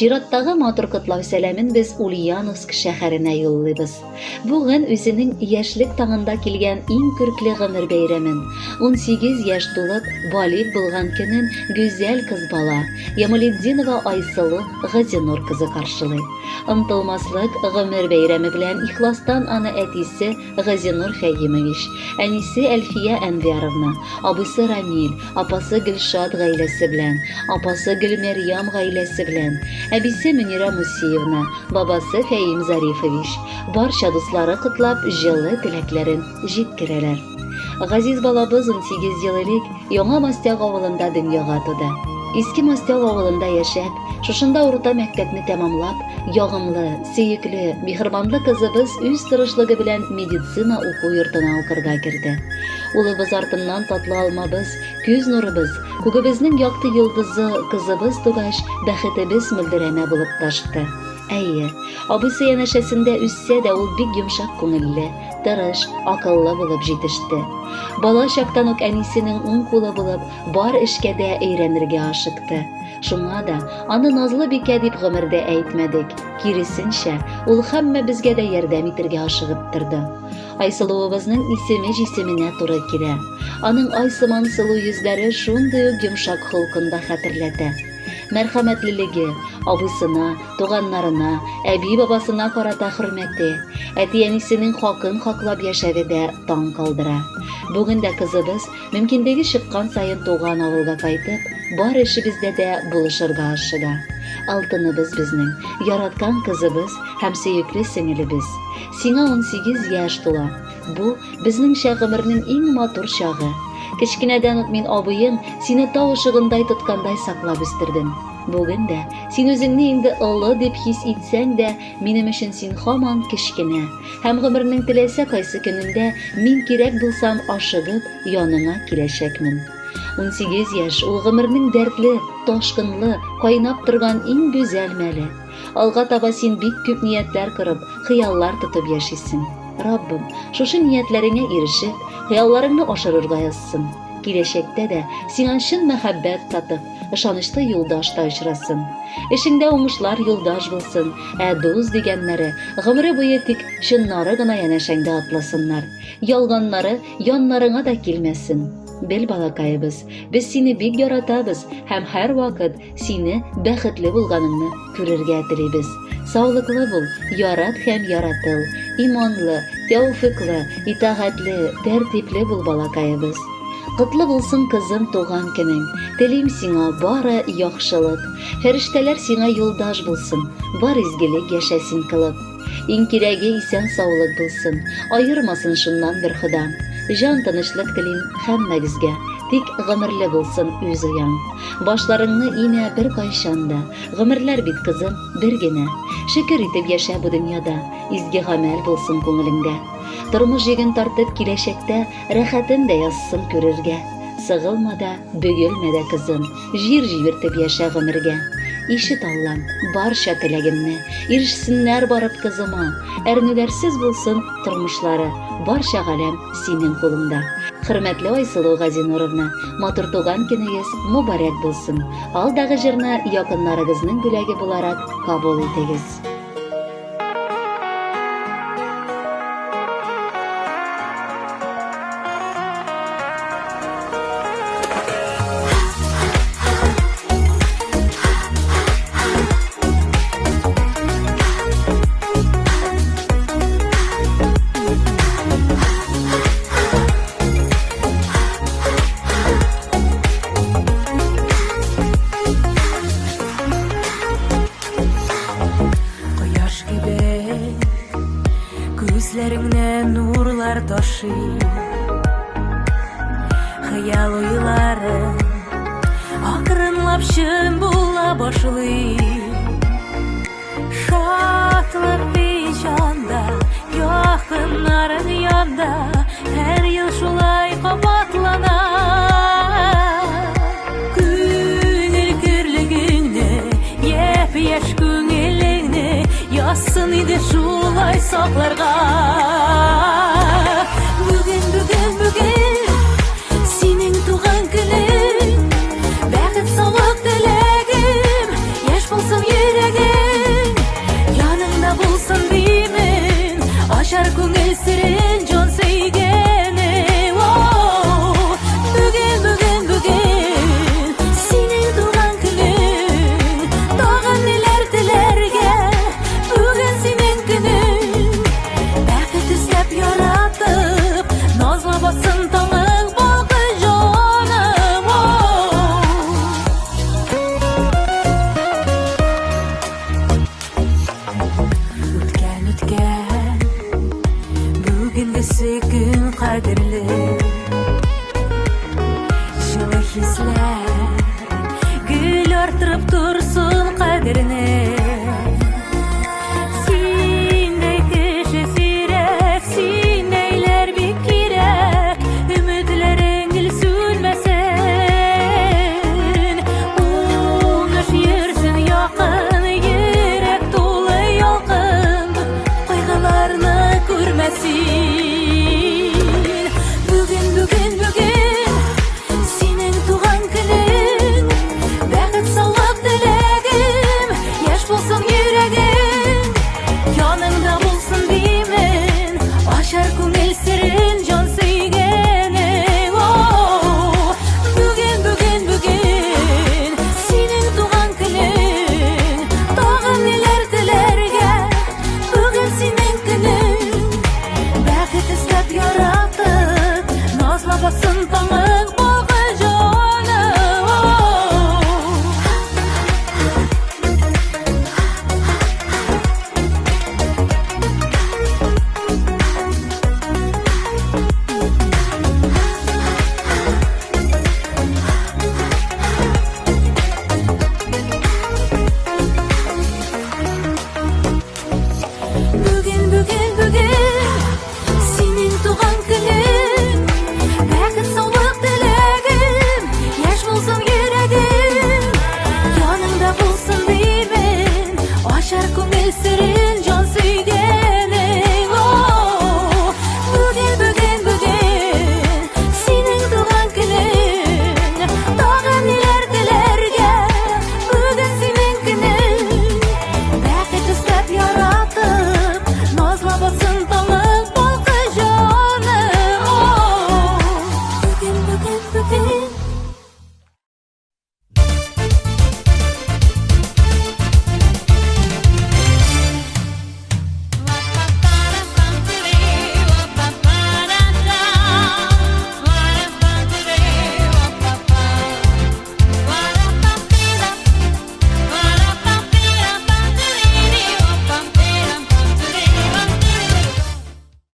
Чираттагы матур котлау сәламен без Ульяновск шәһәренә юллыйбыз. Бүген үзенең яшьлек таңында килгән иң күркле гомер бәйрәмен, 18 яшь тулып, балиг булган көнен гүзәл кыз бала Ямалетдинова Айсылу Газинур кызы каршылый. Ынтылмаслык гомер бәйрәме белән ихластан аны әтисе Газинур Фәйимович, әнисе Әлфия Әнвяровна, абысы Рамил, апасы Гөлшат гаиләсе белән, апасы Гөлмәрьям гаиләсе белән, әбисе Мөнира Мусиевна, бабасы Фәим Зарифович, барча дуслары котлап җылы теләкләрен җиткерәләр. Газиз балабыз 18 ел элек Яңа Мастяк авылында дөньяга туды. Иске Мастяк авылында яшәп, шушында урта мәктәпне тәмамлап, ягымлы, сөекле, михырбанлы кызыбыз үз тырышлыгы белән медицина уку йортына укырга кирде. Улыбыз артыннан татлы алмабыз, күз нурыбыз, күгебезнең якты йолдызы кызыбыз тугач, бәхетебез мөлдерәмә булып ташты. Әйе, абысы янәшәсендә үссә дә ул бик йомшак күңелле, тырыш, акыллы булып җитеште. Бала чактан ук әнисенең уң кулы булып, бар эшкә дә өйрәнергә ашыкты. Шуңа да аны назлы бикә дип гомердә әйтмәдек. Киресенчә, ул һәммә безгә дә ярдәм итәргә ашыгып торды. Айсылуыбызның исеме җисеменә туры килә. Аның айсыман сылу йөзләре шундый ук йомшак холкында хәтерләтә. Мәрхәмәтлелеге, абысына, туганнарына, әби-бабасына карата хөрмәте, әти-әнисенең хакын хаклап яшәве дә таң калдыра. Бүген дә кызыбыз мөмкинлеге чыккан сайын туган авылга кайтып, бар эшебездә дә булышырга ашыга. Алтыныбыз безнең, яраткан кызыбыз һәм сөекле сеңелебез. Сиңа 18 яшь тула. Бу безнеңчә гомернең иң матур чагы. Кечкенәдән үк мин абыең сине тау ышыгындай тоткандай саклап үстердем. Бүген дә син үзеңне инде олы дип хис итсәң дә, минем өчен син һаман кечкенә. Һәм гомернең теләсә кайсы көнендә мин кирәк булсам ашыгып яныңа киләчәкмен. 18 яшь ул гомернең дәртле, ташкынлы, кайнап торган иң гүзәл мәле. Алга таба син бик күп ниятләр корып, хыяллар тотып яшисең. Раббым, шушы ниятләреңә ирешеп, хыялларыңны ашырырга язсын. Киләчәктә дә сиңа чын мәхәббәт татып, ышанычлы юлдаш та очрасын. Эшеңдә уңышлар юлдаш булсын, дус дигәннәре гомере буе тик чыннары гына янәшәңдә атласыннар. Ялганнары яннарыңа да килмәсен. Бел балакайыбыз, без сине бик яратабыз һәм һәр вакыт сине бәхетле булганыңны күрергә телибез. Саулыклы бул, ярат һәм яратыл, иманлы, тәүфыклы, итагатьле, тәртипле бул балакайыбыз. Котлы булсын кызым туган көнең, телим сиңа бары яхшылык. Фәрештәләр сиңа юлдаш булсын, бар изгелек яшәсен кылып. Иң кирәге исән саулык булсын, айырмасын шуннан бер Ходам. Жан тынычлык телим һәммәгезгә, тик гомерле булсын үз уяң. Башларыңны имә бер кайчанда, гомерләр бит кызым бер генә. Шөкер итеп яшә бу дөньяда, изге гамәл булсын күңелеңдә. Тормыш җиген тартып киләчәктә рәхәтен дә язсын күрергә. Сыгылма да, бөгелмә дә кызым, җир җибертеп яшә гомергә. Ишет Аллам, барча теләгемне, ирешсеннәр барып кызыма, әрнүләрсез булсын тормышлары, барча галәм синең кулыңда. Хөрмәтле Айсылу Газинуровна, матур туган көнегез мөбарәк булсын. Алдагы җырны якыннарыгызның бүләге буларак кабул итегез. Күзләреңнән нурлар ташый, хыял уйларың акрынлап чын була башлый. Шатлык җанда, якыннарың янда, һәр ел шулай кабатлана. Күңел кирлегеңне, япь-яшь күңелеңне, ясын иде шулай сакларга. Бүген синең туган көнең, бәхет саулык теләгем, яшь булсын йөрәгем. тәсирен җан сөйгәне. Бүген синең туган көнең, тагын ниләр теләргә. Бүген синең көнең, бәхет эзләп яратып, назлабасын таңың балкый җаным. Үткән, бүгенгесе көн кадерле. Жылы хисләр гөл артырып турсын кадерне.